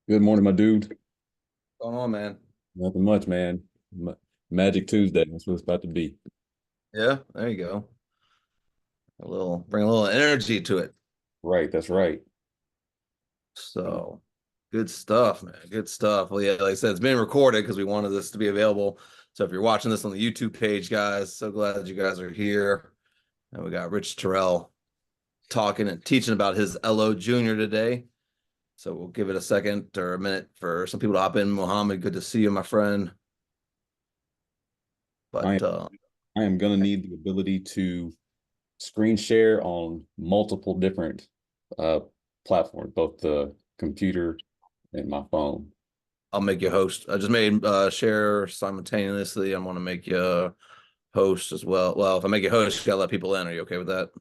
Good morning, my dude. Going on, man? Nothing much, man. Magic Tuesday. That's what it's about to be. Yeah, there you go. Bring a little energy to it. Right, that's right. So good stuff, man. Good stuff. Well, yeah, like I said, it's being recorded because we wanted this to be available. So if you're watching this on the YouTube page, guys, so glad you guys are here. And we got Rich Terrell talking and teaching about his LO Junior today. So we'll give it a second or a minute for some people to hop in. Mohammed, good to see you, my friend. I But am I am gonna need the ability to screen share on multiple different uh platforms, both the computer and my phone. I'll make you host. I just made share simultaneously. I'm gonna make you host as well. Well, if I make you host, you gotta let people in. Are you okay with that?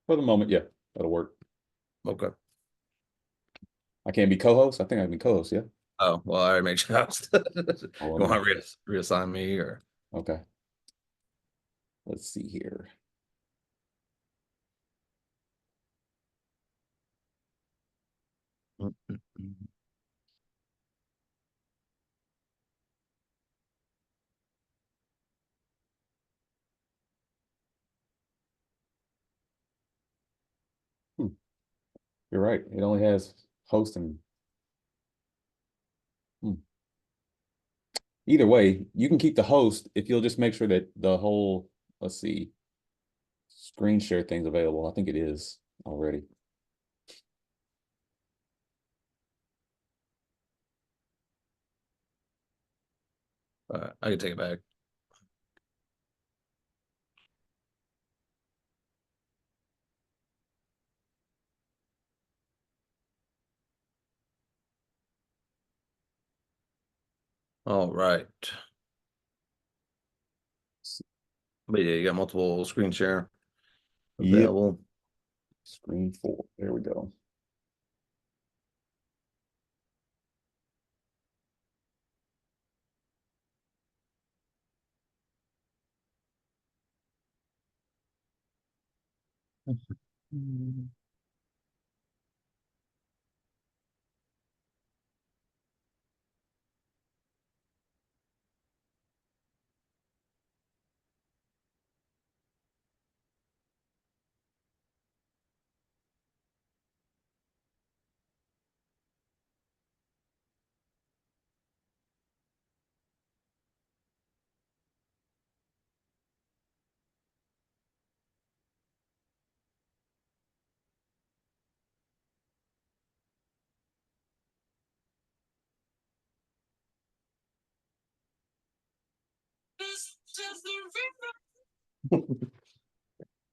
For the moment, yeah, that'll work. Okay. I can't be co-host. I think I can be co-host, yeah. Oh, well, I already made you host. Oh, You want to reassign me or okay. Let's see here. Hmm, you're right. It only has host and hmm. Either way, you can keep the host if you'll just make sure that the whole, let's see, screen share thing's available. I think it is already. I can take it back. All right. But yeah, you got multiple screen share Yep. available. Screen four. There we go.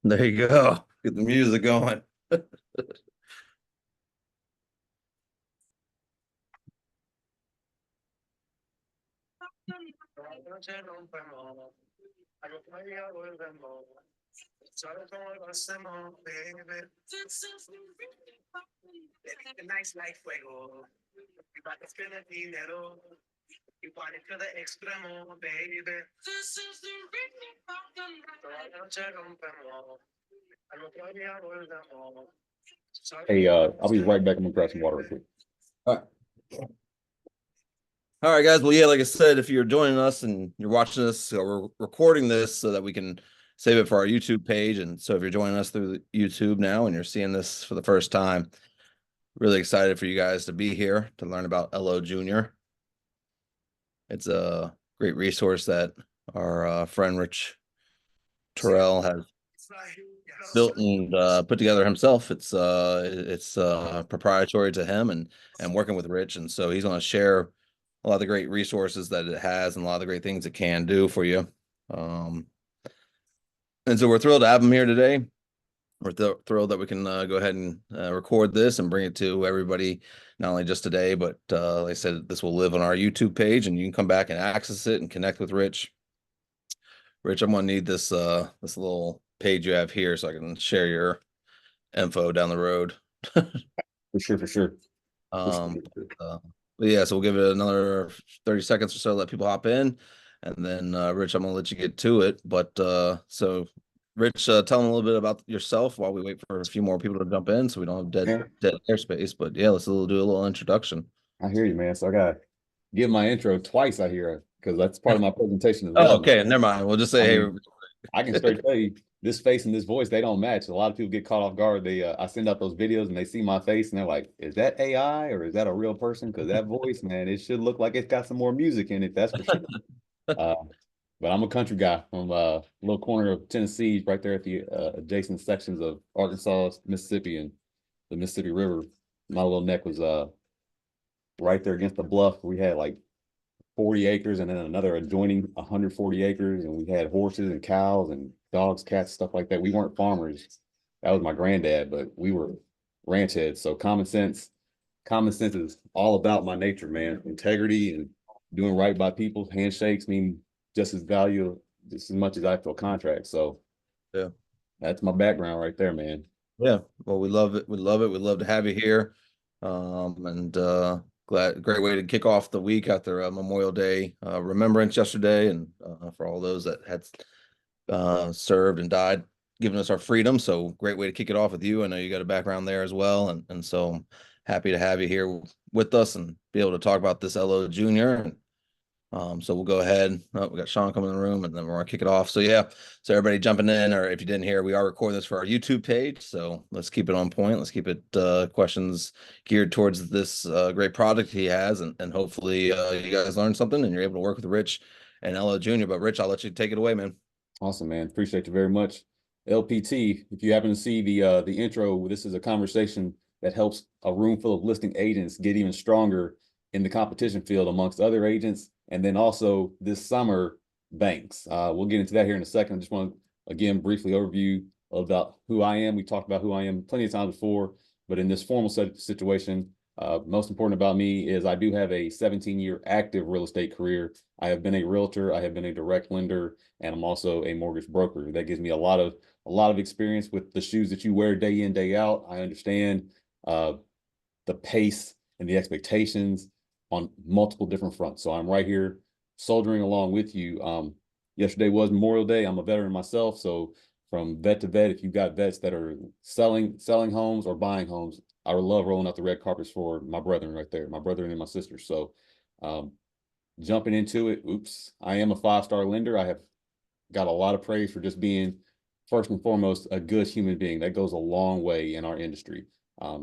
There you go. Get the music going. Hey, I'll be right back. I'm gonna grab some water real quick. All right. All right, guys. Well, yeah, like I said, if you're joining us and you're watching this, so we're recording this so that we can save it for our YouTube page. And so if you're joining us through YouTube now and you're seeing this for the first time, really excited for you guys to be here to learn about LO Junior. It's a great resource that our friend Rich Terrell has built and put together himself. It's proprietary to him and working with Rich, and so he's going to share a lot of the great resources that it has and a lot of the great things it can do for you. Um, and so we're thrilled to have him here today. We're thrilled that we can go ahead and record this and bring it to everybody, not only just today, but like I said, this will live on our YouTube page, and you can come back and access it and connect with Rich. Rich, I'm gonna need this little page you have here so I can share your info down the road. For sure, for sure, for sure. Um, uh, but yeah, so we'll give it another 30 seconds or so, let people hop in, and then Rich, I'm gonna let you get to it. But so Rich, tell them a little bit about yourself while we wait for a few more people to jump in, so we don't have Yeah. dead airspace. But yeah, let's do a little introduction. I hear you, man. So I gotta give my intro twice. I hear because that's part of my presentation as Oh, well, man. okay, never mind. We'll just I say, hey, mean, I can straight tell you this face and this voice, they don't match. A lot of people get caught off guard. I send out those videos and they see my face and they're like, is that AI or is that a real person? Because that voice, man, it should look like it's got some more music in it. That's for sure. Uh, but I'm a country guy from a little corner of Tennessee, right there at the adjacent sections of Arkansas, Mississippi, and the Mississippi River. My little neck was right there against the bluff. We had like 40 acres and then another adjoining 140 acres. And we had horses and cows and dogs, cats, stuff like that. We weren't farmers. That was my granddad, but we were ranch heads. So common sense is all about my nature, man. Integrity and doing right by people. Handshakes mean just as value, just as much as I feel contracts. So yeah. that's my background right there, man. Yeah, well, we love it. We love it. We'd love to have you here. And great way to kick off the week after Memorial Day remembrance yesterday, and for all those that had served and died, giving us our freedom. So great way to kick it off with you. I know you got a background there as well, and so I'm happy to have you here with us and be able to talk about this LO Junior. So we'll go ahead. Oh, we got Sean coming in the room, and then we're gonna kick it off. So yeah, so everybody jumping in, or if you didn't hear, we are recording this for our YouTube page. So let's keep it on point. Let's keep it questions geared towards this great product he has, and hopefully you guys learned something and you're able to work with Rich and Ella Jr. But Rich, I'll let you take it away, man. Awesome, man. Appreciate you very much. LPT, if you happen to see the intro, this is a conversation that helps a room full of listing agents get even stronger in the competition field amongst other agents, and then also this summer banks. We'll get into that here in a second. I just want to again briefly overview about who I am. We talked about who I am plenty of times before, but in this formal situation, most important about me is I do have a 17-year active real estate career. I have been a realtor, I have been a direct lender, and I'm also a mortgage broker. That gives me a lot of experience with the shoes that you wear day in, day out. I understand uh, the pace and the expectations on multiple different fronts. So I'm right here soldiering along with you. Yesterday was Memorial Day. I'm a veteran myself, so from vet to vet, if you've got vets that are selling homes or buying homes, I would love rolling out the red carpets for my brethren right there, my brother and my sister. So um, jumping into it, oops, I am a 5-star lender. I have got a lot of praise for just being first and foremost a good human being. That goes a long way in our industry.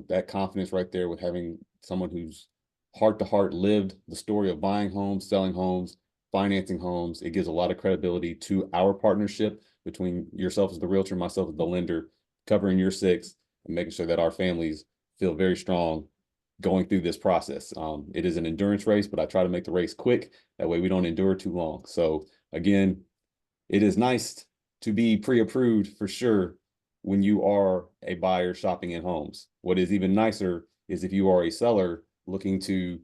That confidence right there with having someone who's heart to heart lived the story of buying homes, selling homes, financing homes. It gives a lot of credibility to our partnership between yourself as the realtor and myself as the lender, covering your six and making sure that our families feel very strong going through this process. It is an endurance race, but I try to make the race quick. That way we don't endure too long. So again, it is nice to be pre-approved for sure when you are a buyer shopping in homes. What is even nicer is if you are a seller looking to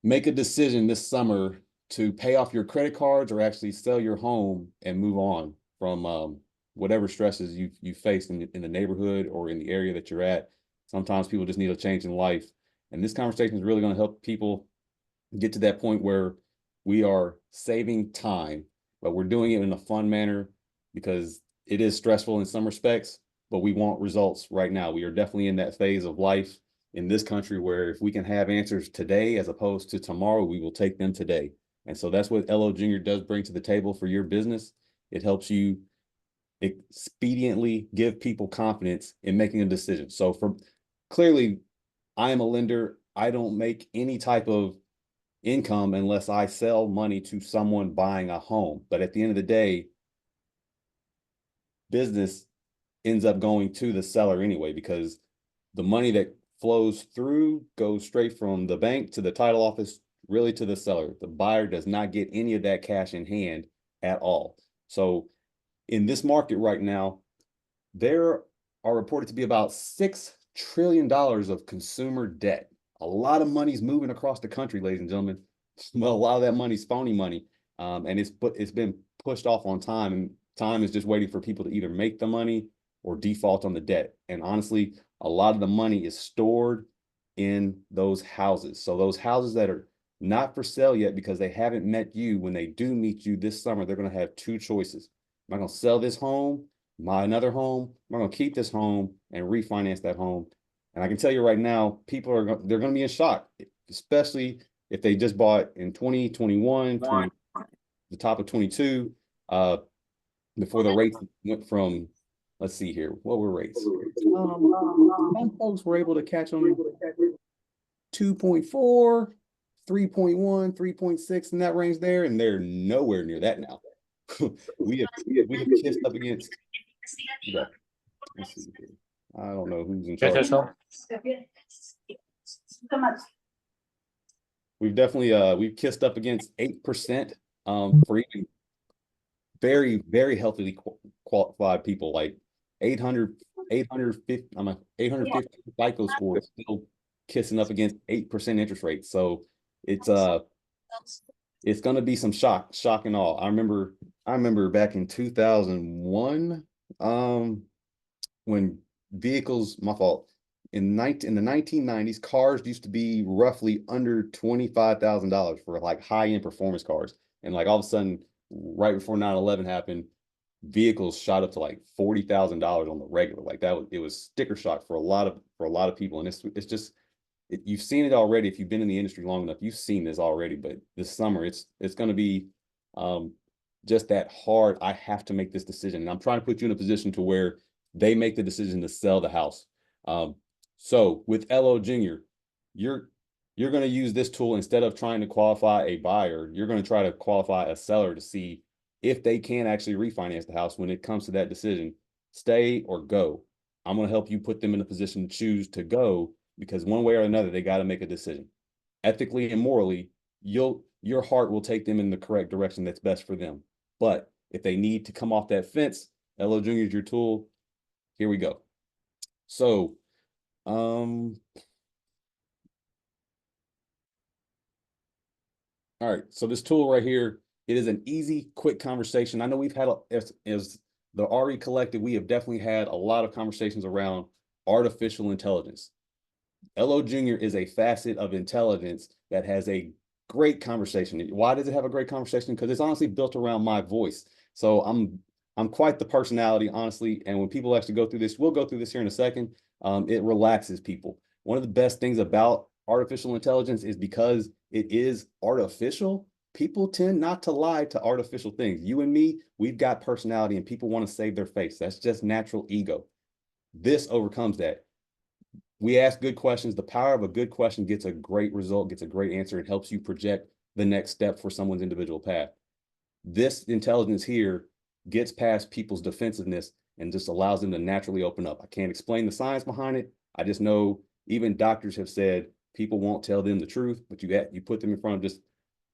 make a decision this summer to pay off your credit cards or actually sell your home and move on from whatever stresses you faced in the neighborhood or in the area that you're at. Sometimes people just need a change in life. And this conversation is really going to help people get to that point where we are saving time, but we're doing it in a fun manner because it is stressful in some respects, but we want results right now. We are definitely in that phase of life in this country where if we can have answers today as opposed to tomorrow, we will take them today. And so that's what LO Junior does bring to the table for your business. It helps you expediently give people confidence in making a decision. So for clearly, I am a lender. I don't make any type of income unless I sell money to someone buying a home. But at the end of the day, business ends up going to the seller anyway, because the money that flows through goes straight from the bank to the title office, really to the seller. The buyer does not get any of that cash in hand at all. So in this market right now, there are reported to be about $6 trillion of consumer debt. A lot of money's moving across the country, ladies and gentlemen. Well, a lot of that money's phony money, and it's been pushed off on time, and time is just waiting for people to either make the money or default on the debt. And honestly, a lot of the money is stored in those houses. So those houses that are not for sale yet because they haven't met you, when they do meet you this summer, they're going to have two choices. Am I going to sell this home, buy another home? Am I going to keep this home and refinance that home? And I can tell you right now, they're going to be in shock. especially if they just bought in 2021, the top of 22, before the rates went from, let's see here, what were rates? Some folks were able to catch them 2.4, 3.1, 3.6 in that range there, and they're nowhere near that now. we have kissed up against. Yeah, let's see here. I don't know who's in charge. We've definitely we've kissed up against 8% for even very, very healthily qualified people, like 850, I'm 850 FICO scores, still kissing up against 8% interest rates. So it's going to be some shock and awe. I remember back in 2001, when vehicles, my fault, in the 1990s, cars used to be roughly under $25,000 for like high-end performance cars. And like all of a sudden, right before 9/11 happened, vehicles shot up to like $40,000 on the regular. Like it was sticker shock for a lot of people. And it's just, you've seen it already. If you've been in the industry long enough, you've seen this already. But this summer, it's going to be just that hard. I have to make this decision, and I'm trying to put you in a position to where they make the decision to sell the house. So with LO Junior, you're going to use this tool instead of trying to qualify a buyer. You're going to try to qualify a seller to see if they can actually refinance the house when it comes to that decision, stay or go. I'm going to help you put them in a position to choose to go, because one way or another, they got to make a decision. Ethically and morally, your heart will take them in the correct direction that's best for them. But if they need to come off that fence, LO Junior is your tool. Here we go. So, all right. So this tool right here, it is an easy, quick conversation. I know we've had, as the RE Collective, we have definitely had a lot of conversations around artificial intelligence. LO Junior is a facet of intelligence that has a great conversation. Why does it have a great conversation? Because it's honestly built around my voice. So I'm quite the personality, honestly. And when people actually go through this, we'll go through this here in a second. It relaxes people. One of the best things about artificial intelligence is because it is artificial, people tend not to lie to artificial things. You and me, we've got personality, and people want to save their face. That's just natural ego. This overcomes that. We ask good questions. The power of a good question gets a great result, gets a great answer, and helps you project the next step for someone's individual path. This intelligence here gets past people's defensiveness and just allows them to naturally open up. I can't explain the science behind it. I just know even doctors have said people won't tell them the truth, but you put them in front of just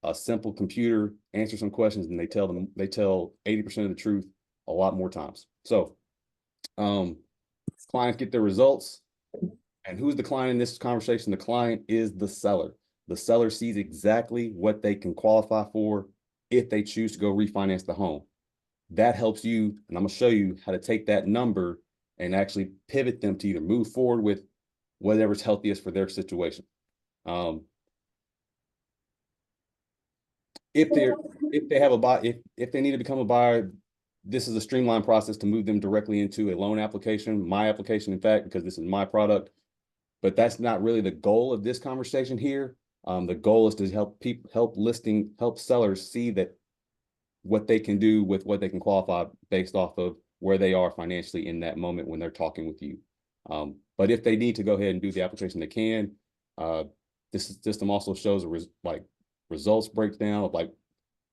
a simple computer, answer some questions, and they tell 80% of the truth a lot more times. So clients get their results. And who's the client in this conversation? The client is the seller. The seller sees exactly what they can qualify for if they choose to go refinance the home. That helps you, and I'm going to show you how to take that number and actually pivot them to either move forward with whatever's healthiest for their situation. If they have a buy, if they need to become a buyer, this is a streamlined process to move them directly into a loan application, my application, in fact, because this is my product. But that's not really the goal of this conversation here. The goal is to help sellers see that what they can do with what they can qualify based off of where they are financially in that moment when they're talking with you. But if they need to go ahead and do the application, they can. This system also shows results breakdown of like,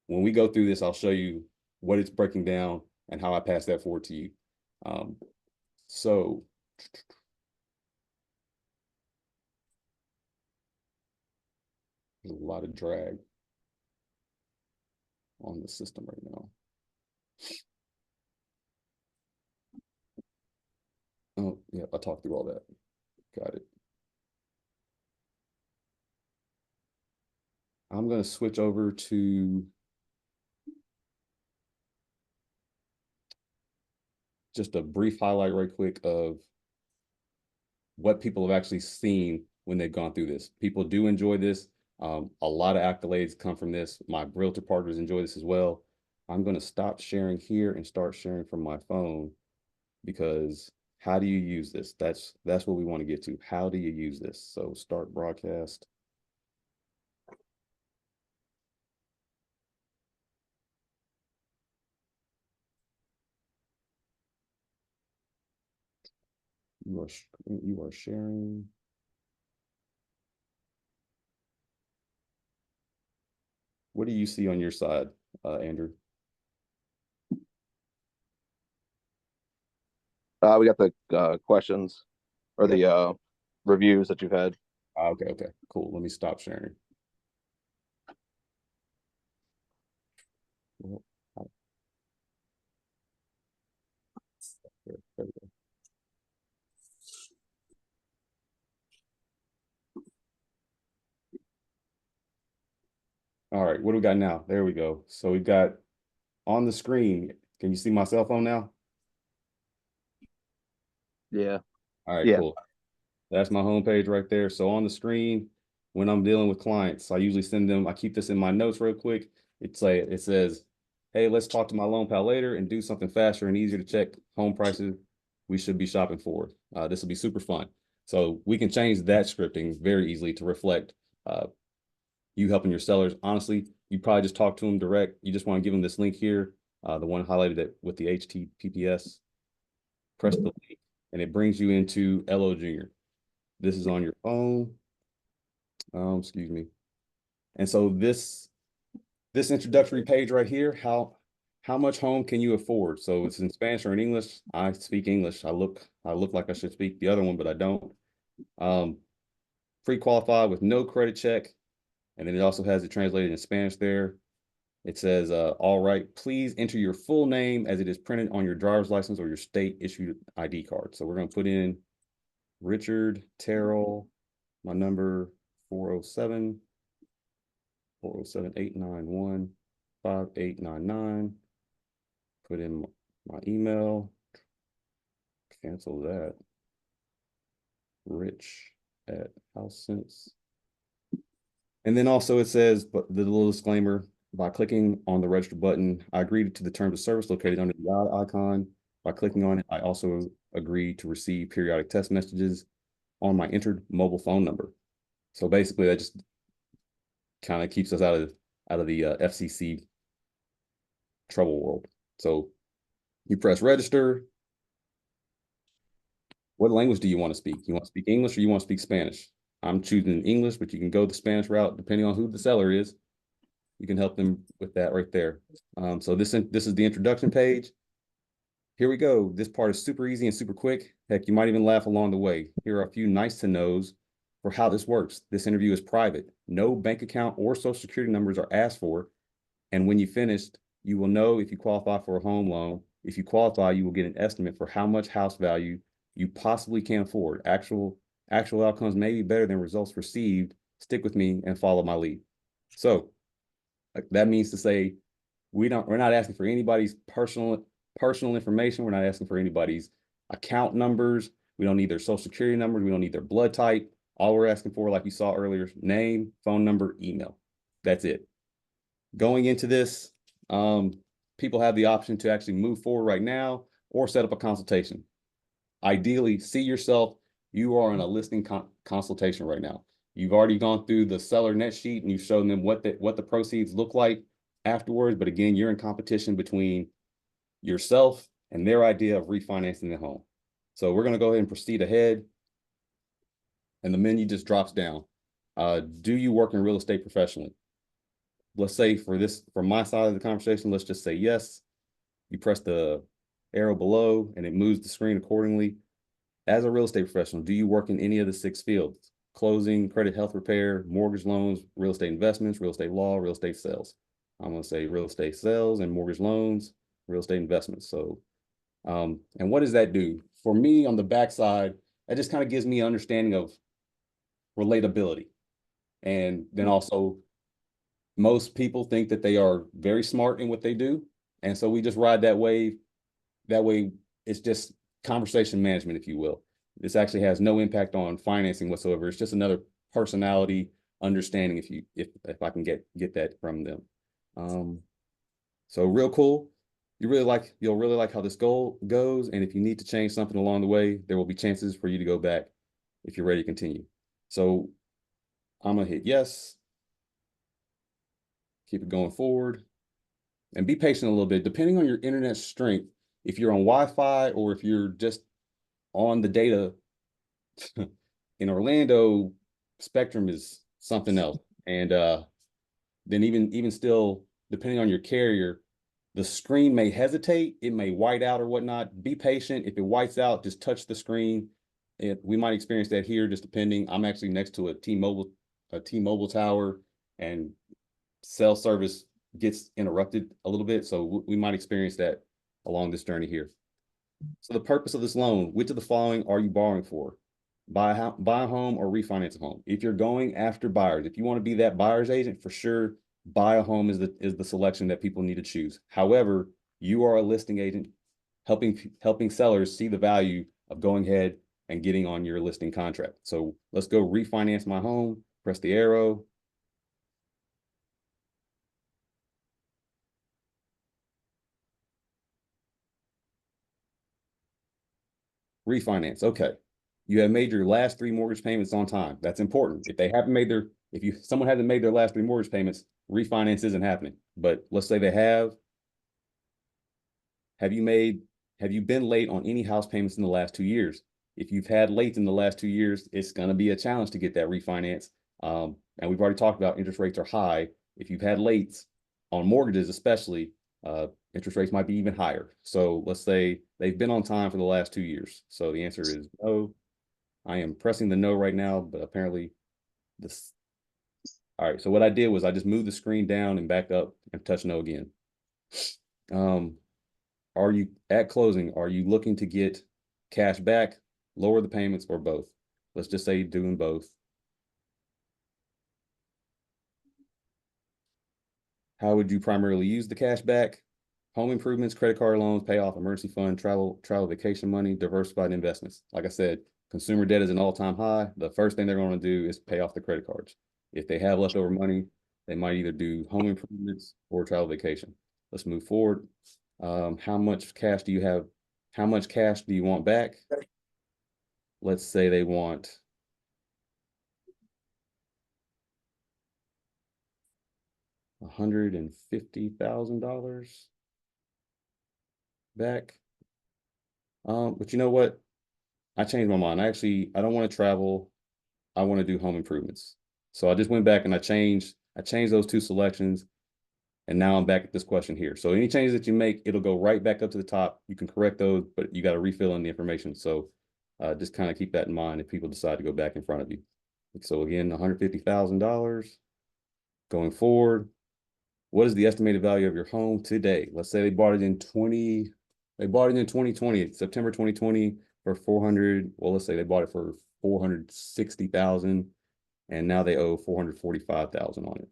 when we go through this, I'll show you what it's breaking down and how I pass that forward to you. So there's a lot of drag on the system right now. Oh, yeah, I talked through all that. Got it. I'm going to switch over to just a brief highlight right quick of what people have actually seen when they've gone through this. People do enjoy this. A lot of accolades come from this. My realtor partners enjoy this as well. I'm going to stop sharing here and start sharing from my phone, because how do you use this? That's what we want to get to. How do you use this? So start broadcast. You are sharing. What do you see on your side, Andrew? We got the questions or Okay. the reviews that you've had. Okay. Okay. Cool. Let me stop sharing. Well, there we go. All right. What do we got now? There we go. So we've got on the screen. Can you see my cell phone now? Yeah. All right. Yeah. Cool. That's my homepage right there. So on the screen, when I'm dealing with clients, I usually send them, I keep this in my notes real quick. It says, hey, let's talk to my loan pal later and do something faster and easier to check home prices we should be shopping for. This will be super fun. So we can change that scripting very easily to reflect uh, you helping your sellers. Honestly, you probably just talk to them direct. You just want to give them this link here, the one highlighted that with the HTTPS, press the link and it brings you into LO Junior. This is on your phone. Excuse me. And so this introductory page right here, how much home can you afford? So it's in Spanish or in English. I speak English. I look like I should speak the other one, but I don't. Um, Pre-qualify with no credit check. And then it also has it translated in Spanish there. It says, all right, please enter your full name as it is printed on your driver's license or your state issued ID card. So we're going to put in Richard Terrell, my number 407 407-891-5899. Put in my email, cancel that. Rich at HouseSense. And then also it says, but the little disclaimer, by clicking on the register button, I agreed to the terms of service located under the eye icon. By clicking on it, I also agreed to receive periodic text messages on my entered mobile phone number. So basically that just kind of keeps us out of the FCC trouble world. So you press register. What language do you want to speak? You want to speak English or you want to speak Spanish? I'm choosing English, but you can go the Spanish route depending on who the seller is. You can help them with that right there. So this is the introduction page. Here we go. This part is super easy and super quick. Heck, you might even laugh along the way. Here are a few nice to knows for how this works. This interview is private. No bank account or social security numbers are asked for. And when you finished, you will know if you qualify for a home loan. If you qualify, you will get an estimate for how much house value you possibly can afford. Actual outcomes may be better than results received. Stick with me and follow my lead. So that means to say we're not asking for anybody's personal information. We're not asking for anybody's account numbers. We don't need their social security numbers. We don't need their blood type. All we're asking for, like you saw earlier, name, phone number, email. That's it. Going into this, people have the option to actually move forward right now or set up a consultation. Ideally, see yourself, you are in a listing consultation right now. You've already gone through the seller net sheet and you've shown them what the proceeds look like afterwards. But again, you're in competition between yourself and their idea of refinancing the home. So we're going to go ahead and proceed ahead. And the menu just drops down. Do you work in real estate professionally? Let's say for my side of the conversation, let's just say yes. You press the arrow below and it moves the screen accordingly. As a real estate professional, do you work in any of the 6 fields? Closing, credit, health repair, mortgage loans, real estate investments, real estate law, real estate sales. I'm going to say real estate sales and mortgage loans, real estate investments. So, and what does that do? For me on the backside, that just kind of gives me an understanding of relatability. And then also, most people think that they are very smart in what they do. And so we just ride that wave. That way, it's just conversation management, if you will. This actually has no impact on financing whatsoever. It's just another personality understanding if I can get that from them. So real cool. You'll really like how this goal goes. And if you need to change something along the way, there will be chances for you to go back if you're ready to continue. So I'm gonna hit yes. Keep it going forward. And be patient a little bit, depending on your internet strength. If you're on Wi-Fi or if you're just on the data in Orlando, Spectrum is something else. And then even still, depending on your carrier, the screen may hesitate, it may white out or whatnot. Be patient. If it whites out, just touch the screen. We might experience that here, just depending. I'm actually next to a T-Mobile tower, and cell service gets interrupted a little bit. So we might experience that along this journey here. So the purpose of this loan, which of the following are you borrowing for? Buy a home or refinance a home. If you're going after buyers, if you want to be that buyer's agent, for sure, buy a home is the selection that people need to choose. However, you are a listing agent helping sellers see the value of going ahead and getting on your listing contract. So let's go refinance my home, press the arrow. Refinance. Okay. You have made your last 3 mortgage payments on time. That's important. If someone hasn't made their last 3 mortgage payments, refinance isn't happening. But let's say they have. Have you been late on any house payments in the last 2 years? If you've had late in the last 2 years, it's going to be a challenge to get that refinance. And we've already talked about interest rates are high. If you've had late on mortgages, especially, interest rates might be even higher. So let's say they've been on time for the last 2 years. So the answer is no. I am pressing the no right now, but apparently this. All right. So what I did was I just moved the screen down and back up and touch no again. Are you at closing? Are you looking to get cash back, lower the payments, or both? Let's just say doing both. How would you primarily use the cash back? Home improvements, credit card loans, pay off emergency fund, travel vacation money, diversified investments. Like I said, consumer debt is an all-time high. The first thing they're going to do is pay off the credit cards. If they have leftover money, they might either do home improvements or travel vacation. Let's move forward. How much cash do you have? How much cash do you want back? Let's say they want $150,000 back. But you know what? I changed my mind. I don't want to travel. I want to do home improvements. So I just went back and I changed those 2 selections. And now I'm back at this question here. So any changes that you make, it'll go right back up to the top. You can correct those, but you got to refill in the information. So just kind of keep that in mind if people decide to go back in front of you. So again, $150,000 going forward. What is the estimated value of your home today? Let's say they bought it in 2020, September 2020 for 400. Well, let's say they bought it for 460,000 and now they owe 445,000 on it.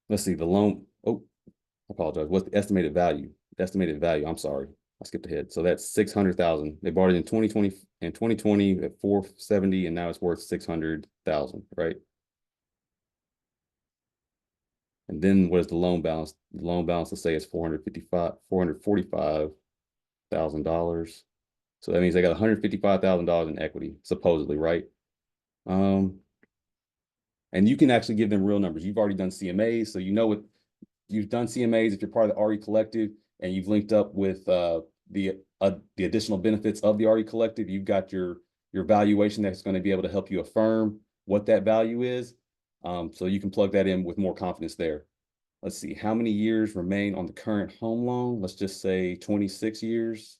Let's see the loan. Oh, I apologize. What's the estimated value? The estimated value. I'm sorry. I skipped ahead. So that's 600,000. They bought it in 2020 at 470, and now it's worth 600,000, right? And then what is the loan balance? The loan balance, let's say, is $445,000. So that means they got $155,000 in equity, supposedly, right? And you can actually give them real numbers. You've already done CMAs, so you know what you've done CMAs. If you're part of the RE Collective and you've linked up with the additional benefits of the RE Collective, you've got your valuation that's going to be able to help you affirm what that value is. So you can plug that in with more confidence there. Let's see, how many years remain on the current home loan? Let's just say 26 years.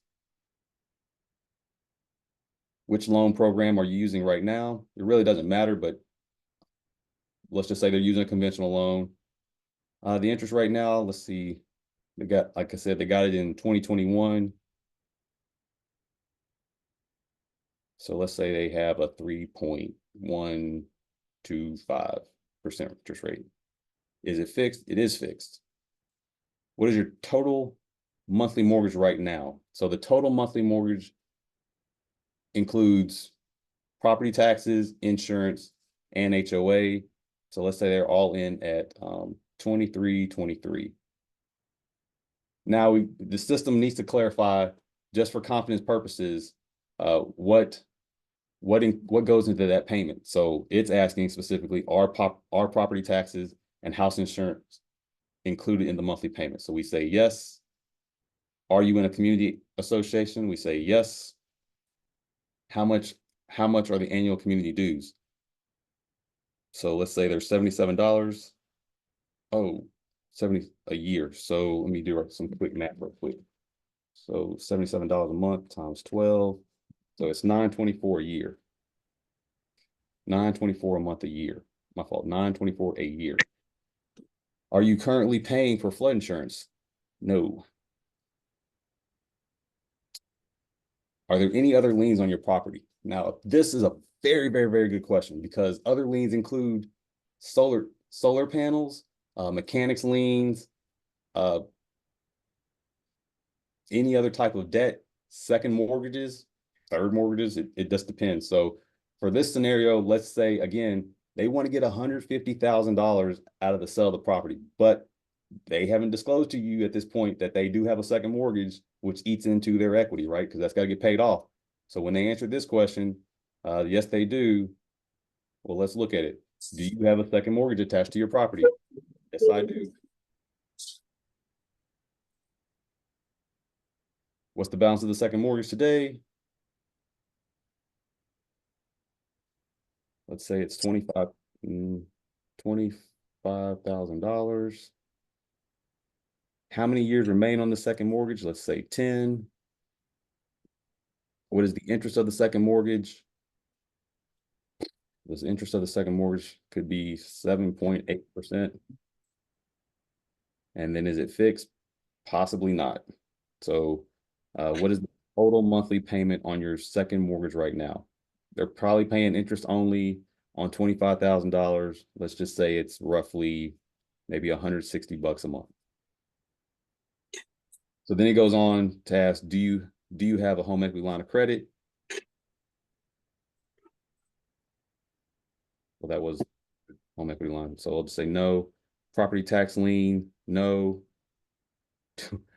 Which loan program are you using right now? It really doesn't matter, but let's just say they're using a conventional loan. The interest right now, let's see, like I said, they got it in 2021. So let's say they have a 3.125% interest rate. Is it fixed? It is fixed. What is your total monthly mortgage right now? So the total monthly mortgage includes property taxes, insurance, and HOA. So let's say they're all in at 2323. Now the system needs to clarify, just for confidence purposes, what goes into that payment. So it's asking specifically, are property taxes and house insurance included in the monthly payment? So we say yes. Are you in a community association? We say yes. How much are the annual community dues? So let's say they're $77. Oh, 70 a year. So let me do some quick math real quick. So $77 a month times 12. So it's $924 a year. $924 a month a year. My fault. $924 a year. Are you currently paying for flood insurance? No. Are there any other liens on your property? Now, this is a very, very, very good question because other liens include solar panels, mechanics liens, uh, any other type of debt, second mortgages, third mortgages. It just depends. So for this scenario, let's say again, they want to get $150,000 out of the sale of the property, but they haven't disclosed to you at this point that they do have a second mortgage, which eats into their equity, right? Because that's got to get paid off. So when they answer this question, yes, they do. Well, let's look at it. Do you have a second mortgage attached to your property? Yes, I do. What's the balance of the second mortgage today? Let's say it's $25,000. How many years remain on the second mortgage? Let's say 10. What is the interest of the second mortgage? The interest of the second mortgage could be 7.8%. And then is it fixed? Possibly not. So what is the total monthly payment on your second mortgage right now? They're probably paying interest only on $25,000. Let's just say it's roughly maybe $160 a month. So then he goes on to ask, do you have a home equity line of credit? Well, that was home equity line. So I'll just say no. Property tax lien, no.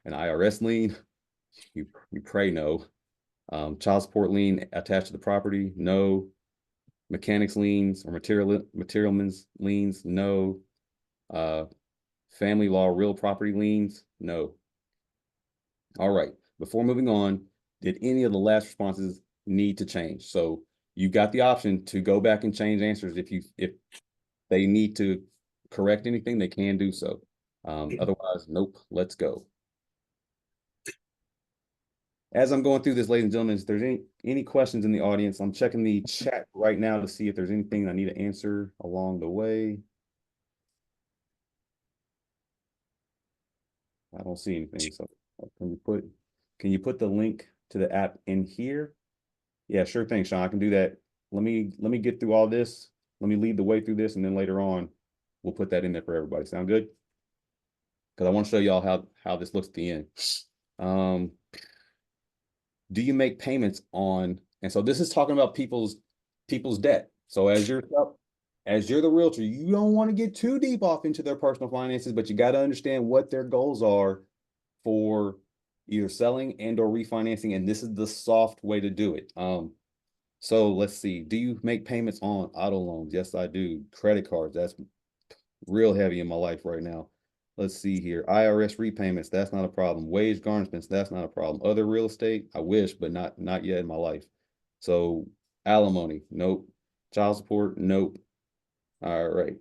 An IRS lien, you pray no. Child support lien attached to the property, no. Mechanics liens or materialmen's liens, no. Family law real property liens, no. All right. Before moving on, did any of the last responses need to change? So you got the option to go back and change answers if they need to correct anything, they can do so. Otherwise, nope. Let's go. As I'm going through this, ladies and gentlemen, if there's any questions in the audience, I'm checking the chat right now to see if there's anything I need to answer along the way. I don't see anything. So can you put the link to the app in here? Yeah, sure thing, Sean. I can do that. Let me get through all this. Let me lead the way through this, and then later on, we'll put that in there for everybody. Sound good? Because I want to show y'all how this looks at the end. Do you make payments on? And so this is talking about people's debt. So as you're the realtor, you don't want to get too deep off into their personal finances, but you got to understand what their goals are for either selling and or refinancing. And this is the soft way to do it. So let's see. Do you make payments on auto loans? Yes, I do. Credit cards. That's real heavy in my life right now. Let's see here. IRS repayments. That's not a problem. Wage garnishments. That's not a problem. Other real estate. I wish, but not yet in my life. So alimony. Nope. Child support. Nope. All right.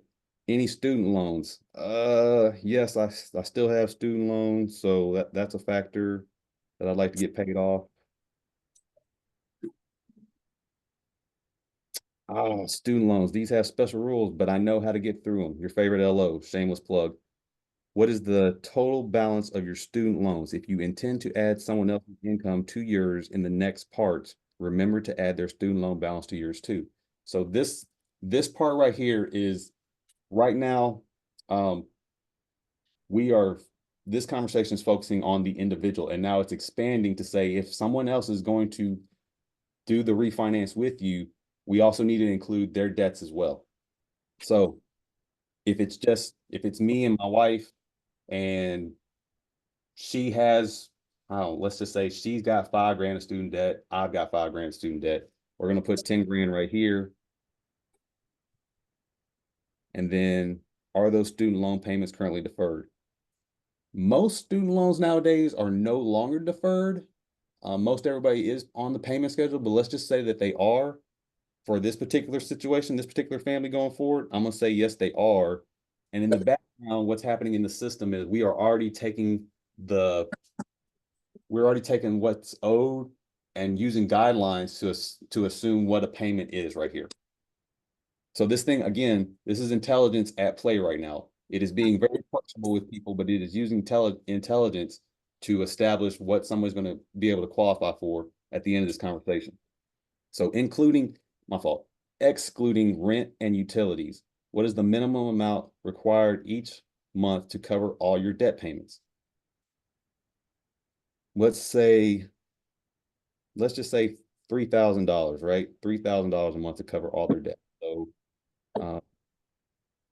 Any student loans? Yes, I still have student loans, so that's a factor that I'd like to get paid off. Oh, student loans. These have special rules, but I know how to get through them. Your favorite LO, shameless plug. What is the total balance of your student loans? If you intend to add someone else's income to yours in the next part, remember to add their student loan balance to yours too. So this part right here is right now, this conversation is focusing on the individual, and now it's expanding to say if someone else is going to do the refinance with you, we also need to include their debts as well. So if it's me and my wife and she has, I don't know, let's just say she's got $5,000 of student debt, I've got $5,000 of student debt. We're gonna put 10 grand right here. And then are those student loan payments currently deferred? Most student loans nowadays are no longer deferred. Most everybody is on the payment schedule, but let's just say that they are for this particular situation, this particular family going forward. I'm gonna say yes, they are. And in the background, what's happening in the system is the we're already taking what's owed and using guidelines to assume what a payment is right here. So this thing, again, this is intelligence at play right now. It is being very flexible with people, but it is using intelligence to establish what someone's going to be able to qualify for at the end of this conversation. So my fault, excluding rent and utilities, what is the minimum amount required each month to cover all your debt payments? Let's just say $3,000, right? $3,000 a month to cover all their debt. So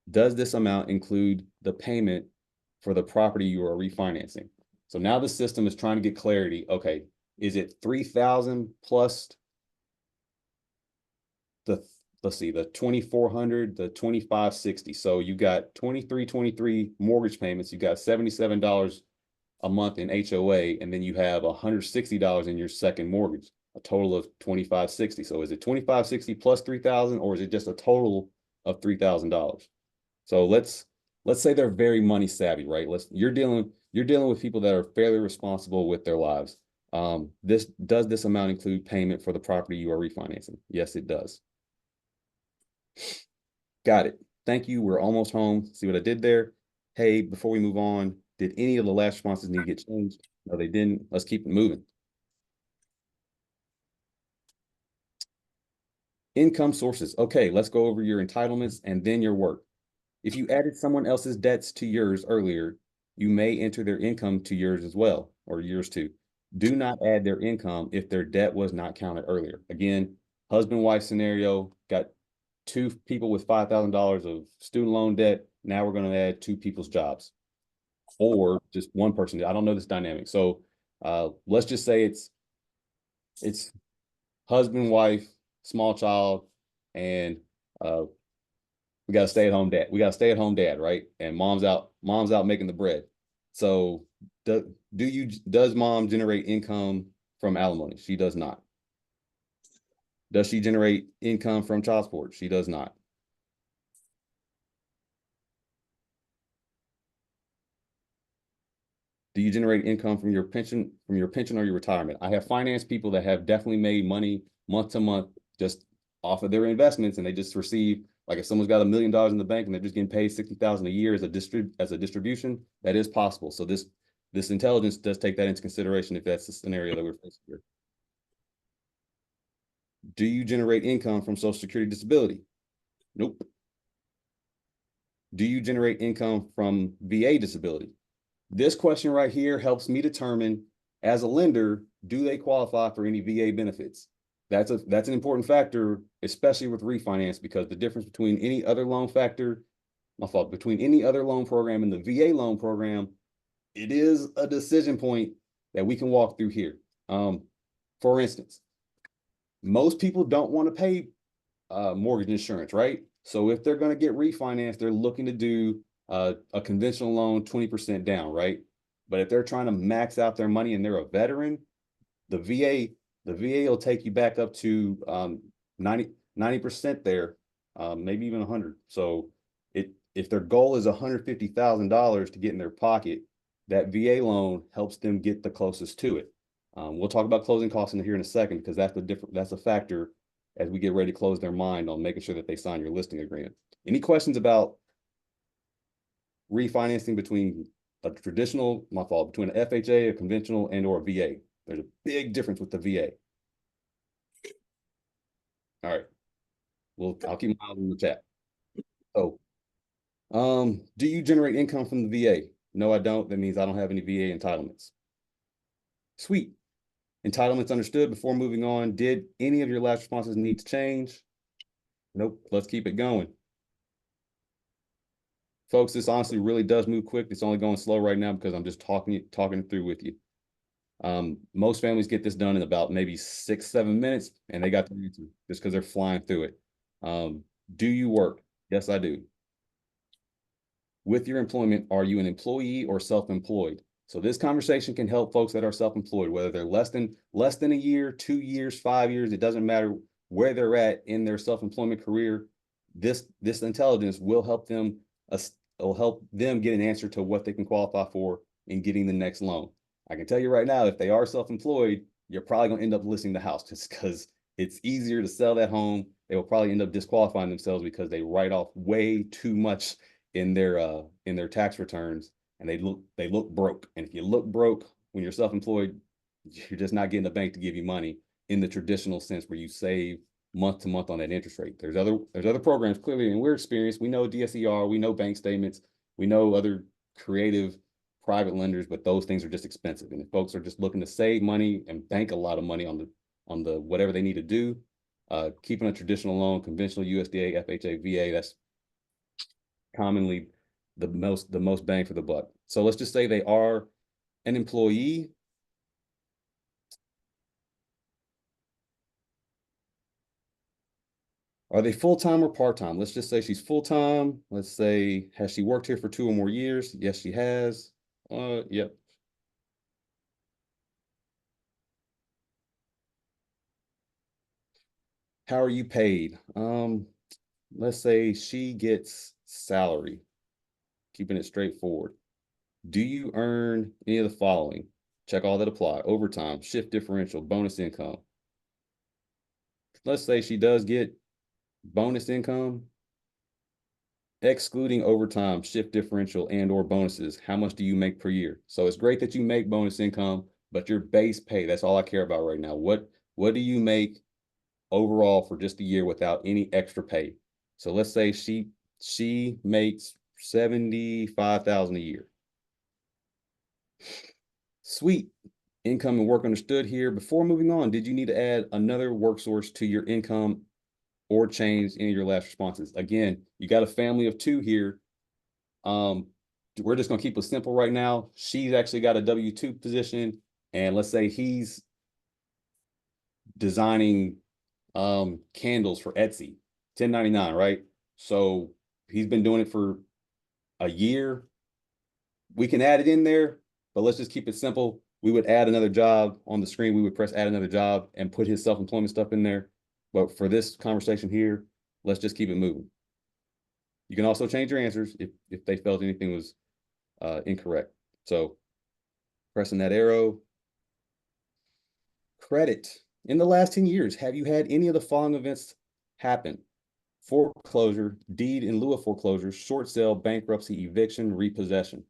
does this amount include the payment for the property you are refinancing? So now the system is trying to get clarity. Okay, is it 3,000 plus the, let's see, the 2,400, the 2,560? So you got 2,323 mortgage payments. You got $77 a month in HOA, and then you have $160 in your second mortgage, a total of 2,560. So is it 2,560 plus 3,000, or is it just a total of $3,000? So let's say they're very money savvy, right? You're dealing with people that are fairly responsible with their lives. Does this amount include payment for the property you are refinancing? Yes, it does. Got it. Thank you. We're almost home. See what I did there? Hey, before we move on, did any of the last responses need to get changed? No, they didn't. Let's keep it moving. Income sources. Okay, let's go over your entitlements and then your work. If you added someone else's debts to yours earlier, you may enter their income to yours as well, or yours too. Do not add their income if their debt was not counted earlier. Again, husband-wife scenario, got two people with $5,000 of student loan debt. Now we're going to add two people's jobs, or just one person. I don't know this dynamic. So let's just say it's husband, wife, small child, and we got a stay-at-home dad. We got a stay-at-home dad, right? And mom's out making the bread. So does mom generate income from alimony? She does not. Does she generate income from child support? She does not. Do you generate income from your pension or your retirement? I have finance people that have definitely made money month to month just off of their investments, and they just receive, like, if someone's got $1 million in the bank and they're just getting paid 60,000 a year as a distribution, that is possible. So this intelligence does take that into consideration if that's the scenario that we're facing here. Do you generate income from Social Security disability? Nope. Do you generate income from VA disability? This question right here helps me determine, as a lender, do they qualify for any VA benefits? That's an important factor, especially with refinance, because the difference between any other loan between any other loan program and the VA loan program, it is a decision point that we can walk through here. For instance, most people don't want to pay mortgage insurance, right? So if they're going to get refinanced, they're looking to do a conventional loan 20% down, right? But if they're trying to max out their money and they're a veteran, the VA will take you back up to 90% there, maybe even 100. So if their goal is $150,000 to get in their pocket, that VA loan helps them get the closest to it. We'll talk about closing costs here in a second, because that's a factor as we get ready to close their mind on making sure that they sign your listing agreement. Any questions about refinancing between between an FHA, a conventional, and or a VA? There's a big difference with the VA. All right. I'll keep my eyes on the chat. So, do you generate income from the VA? No, I don't. That means I don't have any VA entitlements. Sweet. Entitlements understood. Before moving on, did any of your last responses need to change? Nope. Let's keep it going. Folks, this honestly really does move quick. It's only going slow right now because I'm just talking it through with you. Most families get this done in about maybe 6-7 minutes, and they got the answer just because they're flying through it. Do you work? Yes, I do. with your employment, are you an employee or self-employed? So this conversation can help folks that are self-employed, whether they're less than a year, 2 years, 5 years, it doesn't matter where they're at in their self-employment career. This intelligence will help them get an answer to what they can qualify for in getting the next loan. I can tell you right now, if they are self-employed, you're probably going to end up listing the house just because it's easier to sell that home. They will probably end up disqualifying themselves because they write off way too much in their tax returns, and they look broke. And if you look broke when you're self-employed, you're just not getting the bank to give you money in the traditional sense where you save month to month on that interest rate. There's other programs clearly, and we're experienced. We know DSER, we know bank statements, we know other creative private lenders, but those things are just expensive. And if folks are just looking to save money and bank a lot of money on the whatever they need to do, keeping a traditional loan, conventional USDA, FHA, VA, that's commonly the most bang for the buck. So let's just say they are an employee. Are they full-time or part-time? Let's just say she's full-time. Let's say, has she worked here for 2 or more years? Yes, she has. Yep. How are you paid? Let's say she gets salary, keeping it straightforward. Do you earn any of the following? Check all that apply: overtime, shift differential, bonus income. Let's say she does get bonus income, excluding overtime, shift differential, and or bonuses. How much do you make per year? So it's great that you make bonus income, but your base pay, that's all I care about right now. What do you make overall for just a year without any extra pay? So let's say she makes 75,000 a year. Sweet. Income and work understood here. Before moving on, did you need to add another work source to your income or change any of your last responses? Again, you got a family of 2 here. We're just gonna keep it simple right now. She's actually got a W-2 position, and let's say he's designing candles for Etsy, 1099, right? So he's been doing it for a year. We can add it in there, but let's just keep it simple. We would add another job on the screen. We would press add another job and put his self-employment stuff in there. But for this conversation here, let's just keep it moving. You can also change your answers if they felt anything was incorrect. So pressing that arrow. Credit. In the last 10 years, have you had any of the following events happen? Foreclosure, deed in lieu of foreclosure, short sale, bankruptcy, eviction, repossession.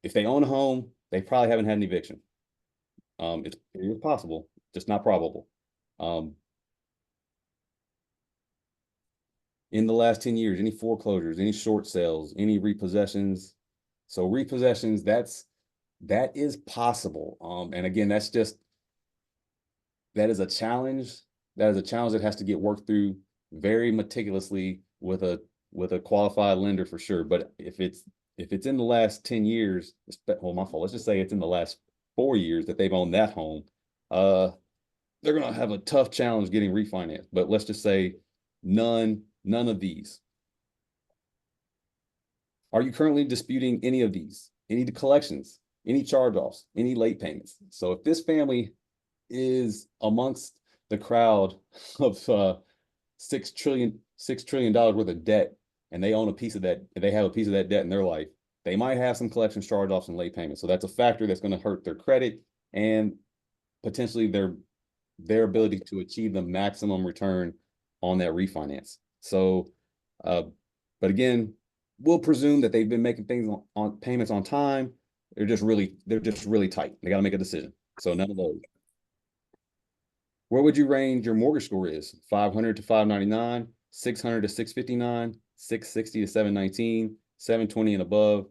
If they own a home, they probably haven't had an eviction. It's possible, just not probable. In the last 10 years, any foreclosures, any short sales, any repossessions. So repossessions, that is possible. And again, that is a challenge. That is a challenge that has to get worked through very meticulously with a qualified lender for sure. But if it's in the last 10 years, well, my fault. Let's just say it's in the last 4 years that they've owned that home. They're gonna have a tough challenge getting refinanced. But let's just say none of these. Are you currently disputing any of these? Any collections? Any charge-offs? Any late payments? So if this family is amongst the crowd of $6 trillion worth of debt, and they own a piece of that, they have a piece of that debt in their life, they might have some collections, charge-offs, and late payments. So that's a factor that's going to hurt their credit and potentially their ability to achieve the maximum return on that refinance. So, but again, we'll presume that they've been making things on payments on time. They're just really tight. They got to make a decision. So none of those. Where would you range your mortgage score is? 500 to 599, 600 to 659, 660 to 719, 720 and above,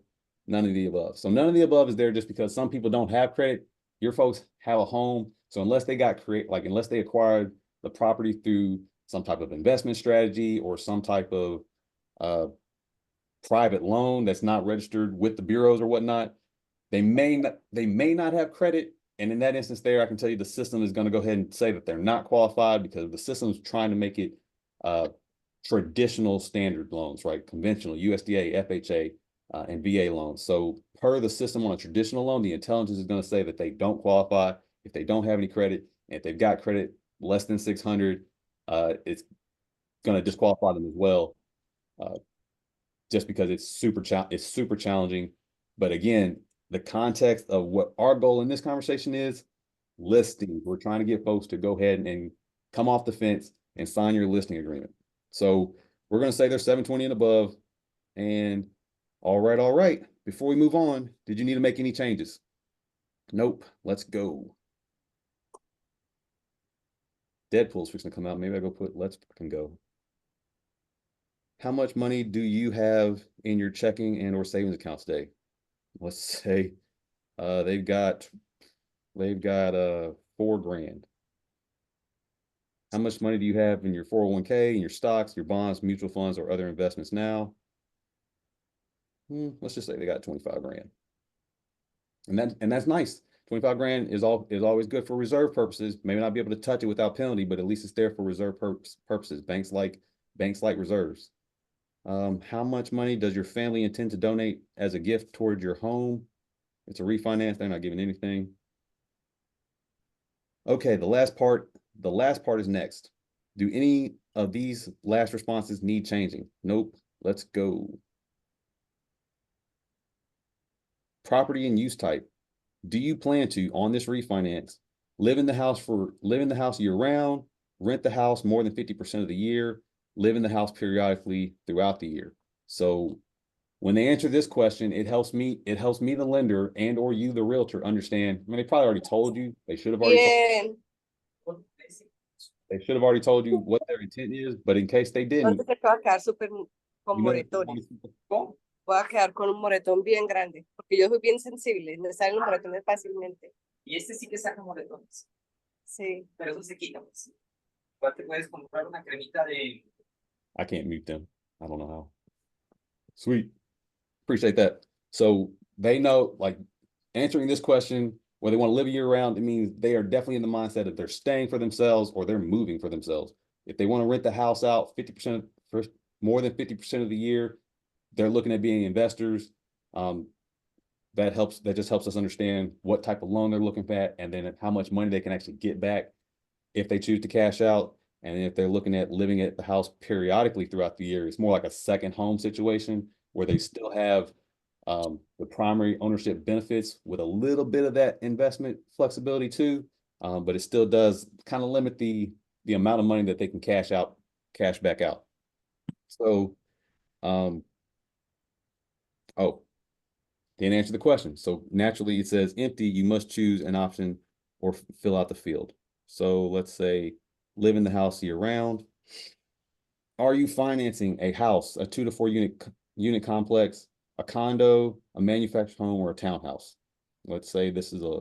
none of the above. So none of the above is there just because some people don't have credit. Your folks have a home. So unless they unless they acquired the property through some type of investment strategy or some type of private loan that's not registered with the bureaus or whatnot, they may not have credit. And in that instance there, I can tell you the system is going to go ahead and say that they're not qualified because the system is trying to make it traditional standard loans, right? Conventional, USDA, FHA. and VA loans. So per the system on a traditional loan, the intelligence is going to say that they don't qualify if they don't have any credit. And if they've got credit less than 600, it's going to disqualify them as well, just because it's super challenging. But again, the context of what our goal in this conversation is listing. We're trying to get folks to go ahead and come off the fence and sign your listing agreement. So we're going to say they're 720 and above. And all right. Before we move on, did you need to make any changes? Nope. Let's go. Deadpool's fixing to come out. Maybe I go put let's fucking go. How much money do you have in your checking and or savings accounts today? Let's say they've got $4 grand. How much money do you have in your 401k, in your stocks, your bonds, mutual funds, or other investments now? Let's just say they got 25 grand. And that's nice. 25 grand is always good for reserve purposes. Maybe not be able to touch it without penalty, but at least it's there for reserve purposes. Banks like reserves. How much money does your family intend to donate as a gift towards your home? It's a refinance. They're not giving anything. Okay, the last part is next. Do any of these last responses need changing? Nope. Let's go. Property and use type. Do you plan to, on this refinance, live in the house year round, rent the house more than 50% of the year, live in the house periodically throughout the year? So when they answer this question, it helps me, the lender, and or you, the realtor, understand. I mean, they probably already told you. They should have already told you what their intent is, but in case they didn't, Entonces te va a quedar súper con you know, moretones. Voy a quedar con un moretón bien grande, porque yo soy bien sensible, me salen los moretones fácilmente. Y este sí que saca moretones, Sí. pero eso se quita, pues. Igual te puedes comprar una cremita de... I can't mute them. I don't know how. Sweet. Appreciate that. So they know, like, answering this question, whether they want to live year round, it means they are definitely in the mindset that they're staying for themselves or they're moving for themselves. If they want to rent the house out 50% for more than 50% of the year, they're looking at being investors. That just helps us understand what type of loan they're looking at, and then how much money they can actually get back if they choose to cash out. And if they're looking at living at the house periodically throughout the year, it's more like a second home situation where they still have the primary ownership benefits with a little bit of that investment flexibility too. But it still does kind of limit the amount of money that they can cash back out. So, didn't answer the question. So naturally it says empty, you must choose an option or fill out the field. So let's say live in the house year round. Are you financing a house, a 2 to 4 unit complex, a condo, a manufactured home, or a townhouse? Let's say this is a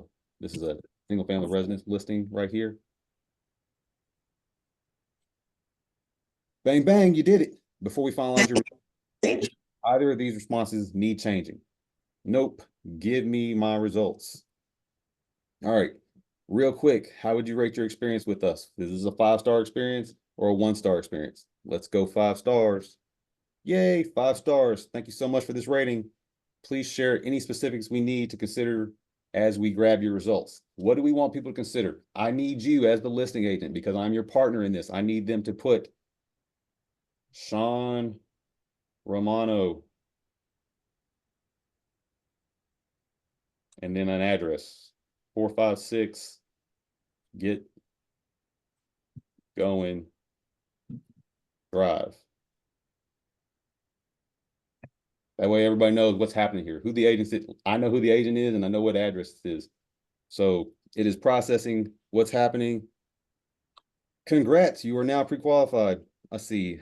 single family residence listing right here. Bang, bang, you did it. Before we finalize your either of these responses need changing. Nope. Give me my results. All right. Real quick, how would you rate your experience with us? Is this a 5-star experience or a 1-star experience? Let's go 5 stars. Yay, 5 stars. Thank you so much for this rating. Please share any specifics we need to consider as we grab your results. What do we want people to consider? I need you as the listing agent because I'm your partner in this. I need them to put Sean Romano and then an address, 456, get going, drive. That way everybody knows what's happening here, who the agent is. I know who the agent is and I know what address it is. So it is processing what's happening. Congrats, you are now pre-qualified. Let's see.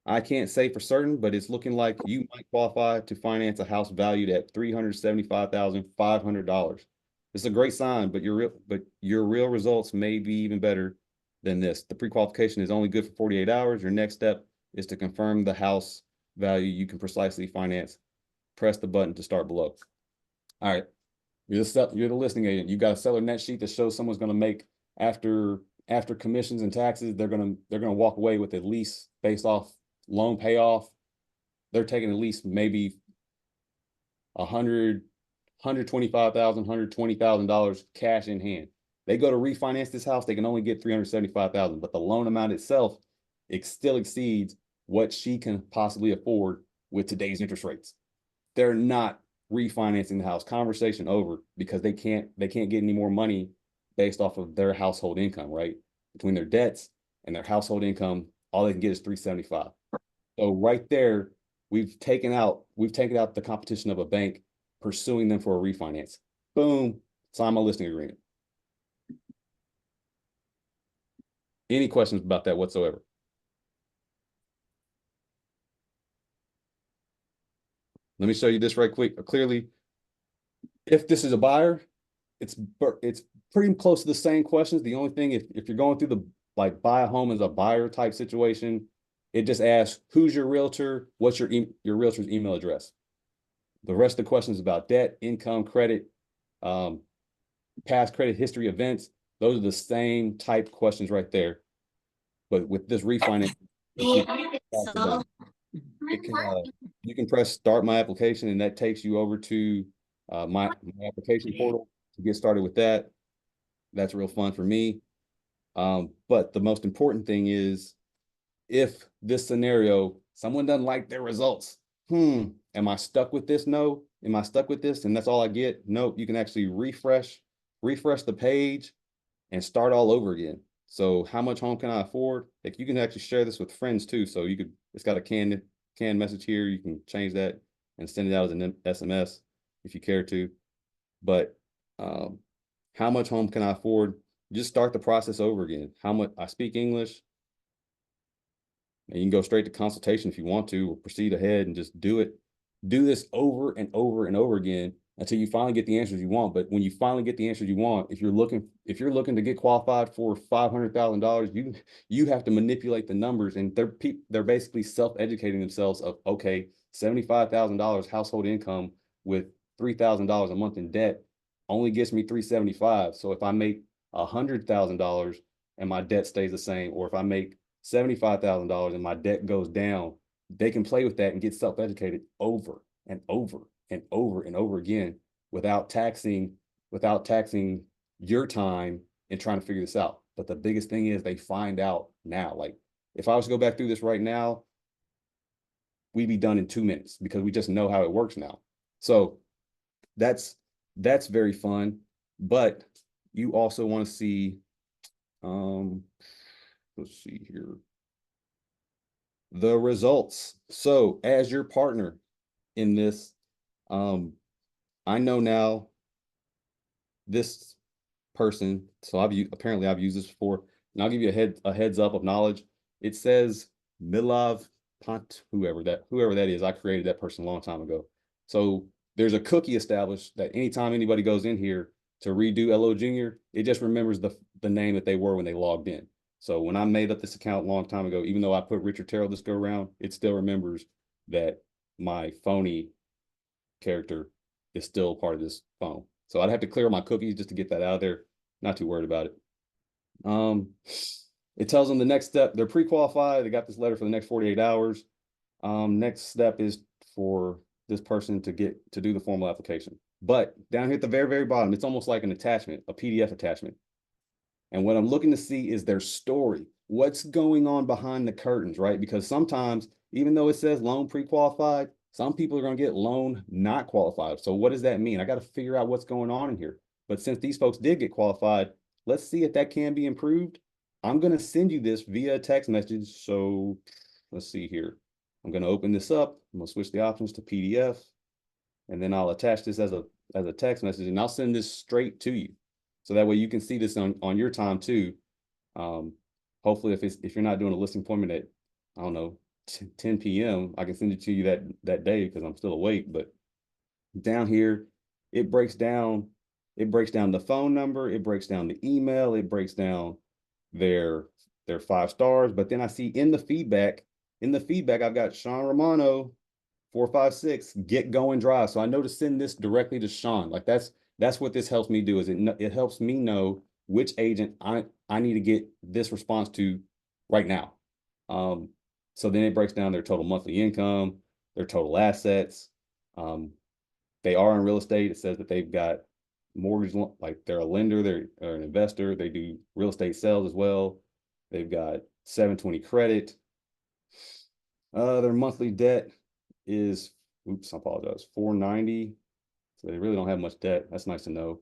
I can't say for certain, but it's looking like you might qualify to finance a house valued at $375,500. It's a great sign, but your real results may be even better than this. The pre-qualification is only good for 48 hours. Your next step is to confirm the house value you can precisely finance. Press the button to start below. All right. You're the listing agent. You got a seller net sheet that shows someone's going to make after commissions and taxes, they're going to walk away with at least based off loan payoff, they're taking at least maybe $120,000 cash in hand. They go to refinance this house, they can only get $375,000, but the loan amount itself, it still exceeds what she can possibly afford with today's interest rates. They're not refinancing the house. Conversation over, because they can't get any more money based off of their household income, right? Between their debts and their household income, all they can get is $375,000. So right there, we've taken out the competition of a bank pursuing them for a refinance. Boom, sign my listing agreement. Any questions about that whatsoever? Let me show you this right quick, clearly. If this is a buyer, it's pretty close to the same questions. The only thing, if you're going through the like buy a home as a buyer type situation, it just asks who's your realtor, what's your realtor's email address. The rest of the questions about debt, income, credit, past credit history, events. Those are the same type questions right there. But with this refinance, you can press start my application, and that takes you over to my application portal to get started with that. That's real fun for me. But the most important thing is, if this scenario, someone doesn't like their results, am I stuck with this? No. Am I stuck with this? And that's all I get? Nope. You can actually refresh the page and start all over again. So how much home can I afford? Like, you can actually share this with friends too. So you could, it's got a canned message here. You can change that and send it out as an SMS if you care to. But how much home can I afford? Just start the process over again. How much I speak English. And you can go straight to consultation if you want to, or proceed ahead and just do it. Do this over and over and over again until you finally get the answers you want. But when you finally get the answers you want, if you're looking to get qualified for $500,000, you have to manipulate the numbers, and they're basically self-educating themselves of, okay, $75,000 household income with $3,000 a month in debt only gets me $375,000. So if I make $100,000 and my debt stays the same, or if I make $75,000 and my debt goes down, they can play with that and get self-educated over and over and over and over again without taxing your time in trying to figure this out. But the biggest thing is they find out now. Like, if I was to go back through this right now, we'd be done in 2 minutes because we just know how it works now. So that's very fun. But you also want to see, let's see here, the results. So as your partner in this, I know now this person, so I've used this before, and I'll give you a heads up of knowledge. It says Milav Pont, whoever that is. I created that person a long time ago. So there's a cookie established that anytime anybody goes in here to redo LO Junior, it just remembers the name that they were when they logged in. So when I made up this account a long time ago, even though I put Richard Terrell this go around, it still remembers that my phony character is still part of this phone. So I'd have to clear my cookies just to get that out of there. Not too worried about it. It tells them the next step. They're pre-qualified. They got this letter for the next 48 hours. Next step is for this person to do the formal application. But down here at the very, very bottom, it's almost like an attachment, a PDF attachment. And what I'm looking to see is their story. What's going on behind the curtains, right? Because sometimes, even though it says loan pre-qualified, some people are going to get loan not qualified. So what does that mean? I got to figure out what's going on in here. But since these folks did get qualified, let's see if that can be improved. I'm going to send you this via text message. So let's see here. I'm going to open this up. I'm going to switch the options to PDF. And then I'll attach this as a text message, and I'll send this straight to you. So that way you can see this on your time too. Hopefully if you're not doing a listing appointment at, I don't know, 10 p.m., I can send it to you that day because I'm still awake. But down here, it breaks down the phone number, it breaks down the email, it breaks down their 5 stars. But then I see in the feedback, I've got Sean Romano 456, get going drive. So I know to send this directly to Sean. Like that's what this helps me do, is it helps me know which agent I need to get this response to right now. So then it breaks down their total monthly income, their total assets, they are in real estate. It says that they've got mortgage, like they're a lender, they're an investor. They do real estate sales as well. They've got 720 credit. Their monthly debt is, oops, I apologize, 490. So they really don't have much debt. That's nice to know.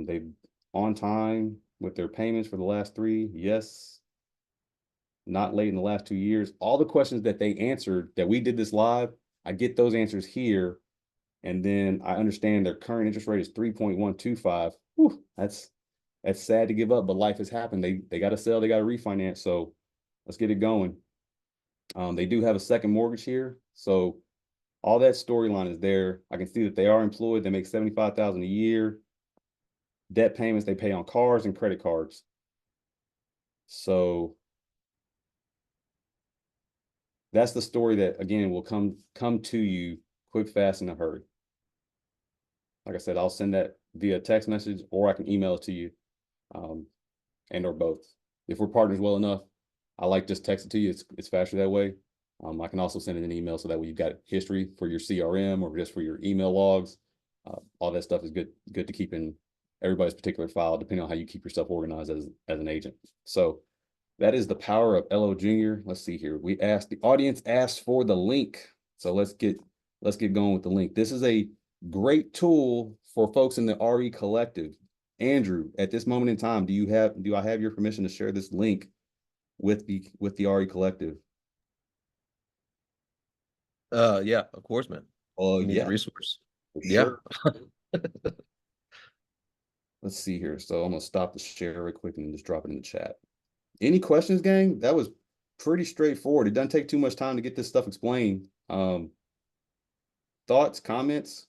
They on time with their payments for the last 3. Yes. Not late in the last 2 years. All the questions that they answered that we did this live, I get those answers here. And then I understand their current interest rate is 3.125. Whew, that's sad to give up, but life has happened. They got to sell, they got to refinance. So let's get it going. They do have a second mortgage here. So all that storyline is there. I can see that they are employed. They make $75,000 a year. Debt payments they pay on cars and credit cards. So that's the story that, again, will come to you quick, fast, in a hurry. Like I said, I'll send that via text message, or I can email it to you, and or both. If we're partners well enough, I like just text it to you. It's faster that way. I can also send it an email so that way you've got history for your CRM or just for your email logs. All that stuff is good to keep in everybody's particular file, depending on how you keep yourself organized as an agent. So that is the power of LO Junior. Let's see here. The audience asked for the link. So let's get going with the link. This is a great tool for folks in the RE collective. Andrew, at this moment in time, do I have your permission to share this link with the RE collective? Yeah, of course, man. Oh, You need yeah, the resource. for Yeah. sure. Let's see here. So I'm gonna stop the share real quick and just drop it in the chat. Any questions, gang? That was pretty straightforward. It doesn't take too much time to get this stuff explained. Thoughts, comments?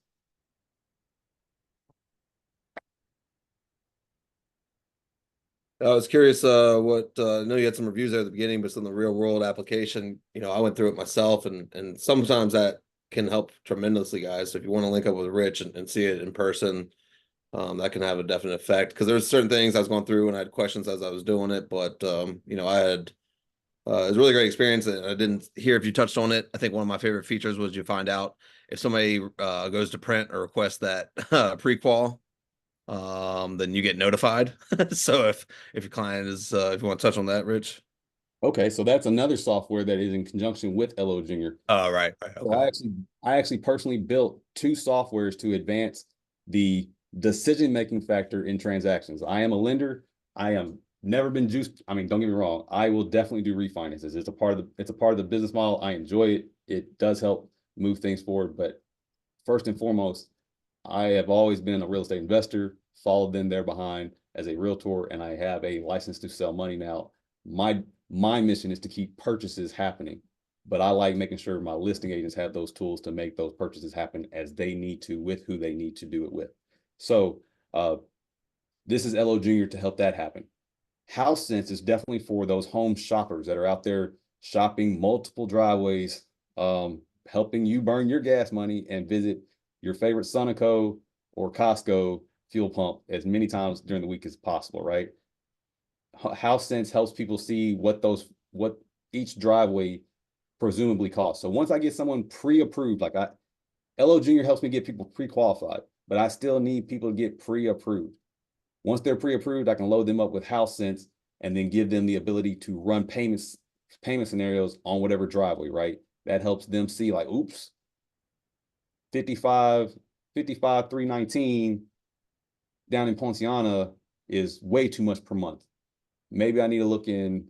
I was curious what I know you had some reviews there at the beginning, but some of the real world application, I went through it myself, and sometimes that can help tremendously, guys. So if you want to link up with Rich and see it in person, that can have a definite effect, because there's certain things I was going through and I had questions as I was doing it, but I had it was a really great experience, and I didn't hear if you touched on it. I think one of my favorite features was you find out if somebody goes to print or request that prequal, then you get notified. So if your client is if you want to touch on that, Rich. Okay, so that's another software that is in conjunction with LO Junior. Oh, right. So Okay. I actually personally built 2 softwares to advance the decision-making factor in transactions. I am a lender. I am never been juiced. I mean, don't get me wrong. I will definitely do refinances. It's a part of the business model. I enjoy it. It does help move things forward. But first and foremost, I have always been a real estate investor, followed them there behind as a realtor, and I have a license to sell money now. My mission is to keep purchases happening, but I like making sure my listing agents have those tools to make those purchases happen as they need to, with who they need to do it with. So this is LO Junior to help that happen. House Sense is definitely for those home shoppers that are out there shopping multiple driveways, helping you burn your gas money and visit your favorite Sunoco or Costco fuel pump as many times during the week as possible, right? House Sense helps people see what each driveway presumably costs. So once I get someone pre-approved, LO Junior helps me get people pre-qualified, but I still need people to get pre-approved. Once they're pre-approved, I can load them up with House Sense and then give them the ability to run payment scenarios on whatever driveway, right? That helps them see, like, oops, 319 down in Ponciana is way too much per month. Maybe I need to look in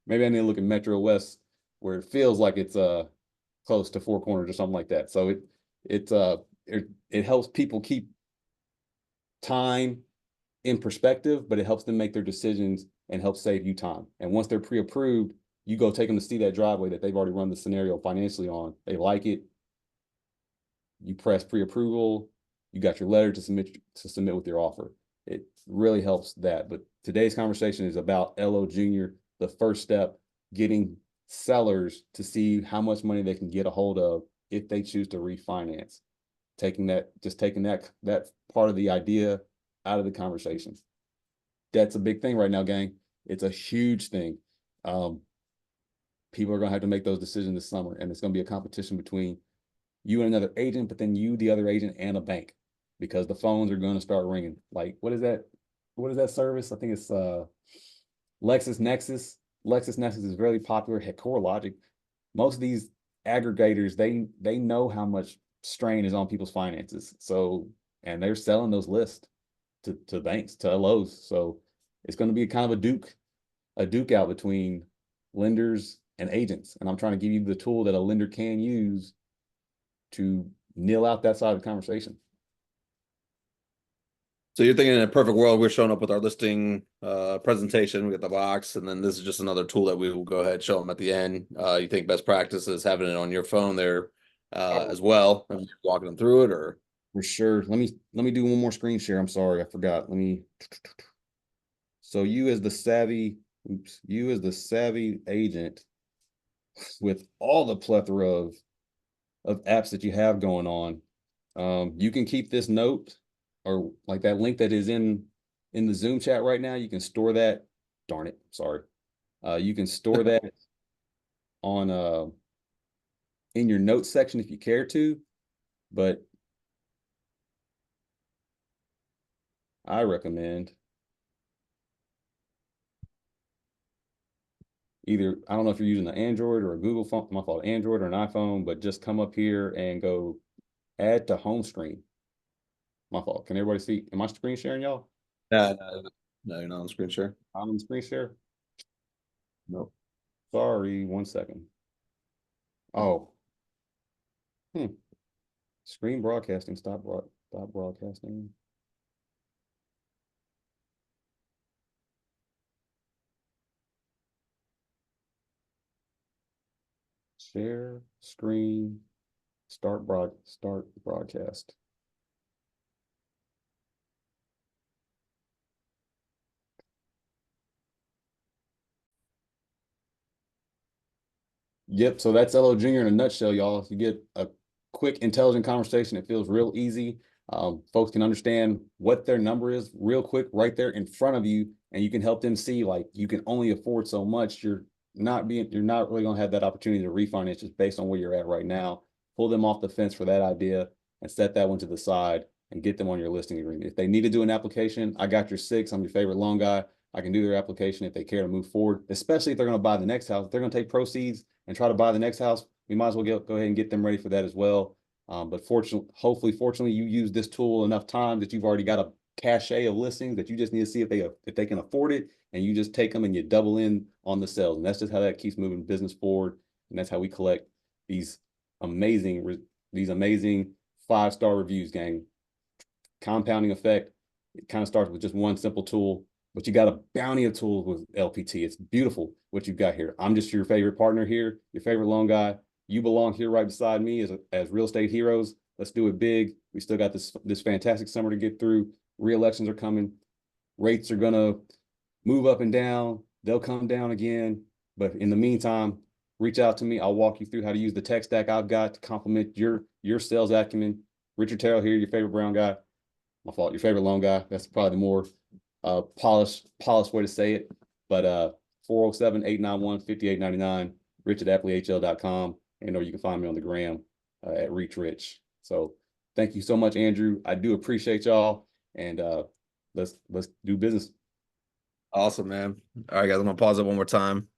Metro West, where it feels like it's close to Four Corners or something like that. So it helps people keep time in perspective, but it helps them make their decisions and helps save you time. And once they're pre-approved, you go take them to see that driveway that they've already run the scenario financially on. They like it. You press pre-approval. You got your letter to submit with your offer. It really helps that. But today's conversation is about LO Junior, the first step, getting sellers to see how much money they can get a hold of if they choose to refinance. Taking that part of the idea out of the conversation. That's a big thing right now, gang. It's a huge thing. People are gonna have to make those decisions this summer, and it's gonna be a competition between you and another agent, but then you, the other agent, and a bank, because the phones are going to start ringing. Like, what is that? What is that service? I think it's LexisNexis. LexisNexis is very popular. Heck, CoreLogic. Most of these aggregators, they know how much strain is on people's finances. So, and they're selling those lists to banks, to LOs. So it's going to be kind of a duke out between lenders and agents. And I'm trying to give you the tool that a lender can use to nil out that side of the conversation. So you're thinking in a perfect world, we're showing up with our listing presentation, we get the box, and then this is just another tool that we will go ahead and show them at the end. You think best practice is having it on your phone there as well, and walking them through it, or? For sure. Let me do one more screen share. I'm sorry, I forgot. So you as the savvy agent with all the plethora of apps that you have going on, you can keep this note, or like that link that is in the Zoom chat right now. You can store that. Darn it, sorry. You can store that on in your notes section if you care to, but I recommend either, I don't know if you're using an Android or a Google phone, my fault, Android or an iPhone, but just come up here and go add to home screen. My fault. Can everybody see? Am I screen sharing, y'all? No, you're not on screen share. I'm on screen share. Nope. Sorry, 1 second. Oh. Screen broadcasting. Stop broadcasting. Share screen. Start broadcast. Yep. So that's LO Junior in a nutshell, y'all. You get a quick, intelligent conversation. It feels real easy. Folks can understand what their number is real quick right there in front of you, and you can help them see, like, you can only afford so much. You're not really going to have that opportunity to refinance just based on where you're at right now. Pull them off the fence for that idea and set that one to the side and get them on your listing agreement. If they need to do an application, I got your six. I'm your favorite loan guy. I can do their application if they care to move forward, especially if they're going to buy the next house. If they're going to take proceeds and try to buy the next house, we might as well go ahead and get them ready for that as well. But fortunately, you use this tool enough time that you've already got a cachet of listings that you just need to see if they can afford it, and you just take them and you double in on the sales. And that's just how that keeps moving business forward. And that's how we collect these amazing 5-star reviews, gang. Compounding effect. It kind of starts with just one simple tool, but you got a bounty of tools with LPT. It's beautiful what you've got here. I'm just your favorite partner here, your favorite loan guy. You belong here right beside me as real estate heroes. Let's do it big. We still got this fantastic summer to get through. Re-elections are coming. Rates are gonna move up and down. They'll come down again. But in the meantime, reach out to me. I'll walk you through how to use the tech stack I've got to complement your sales acumen. Richard Terrell here, your favorite brown guy. My fault, your favorite loan guy. That's probably the more polished way to say it. But 407-891-5899, rich@applehl.com, and or you can find me on the gram at Reach Rich. So thank you so much, Andrew. I do appreciate y'all, and let's do business. Awesome, man. All right, guys, I'm gonna pause it one more time.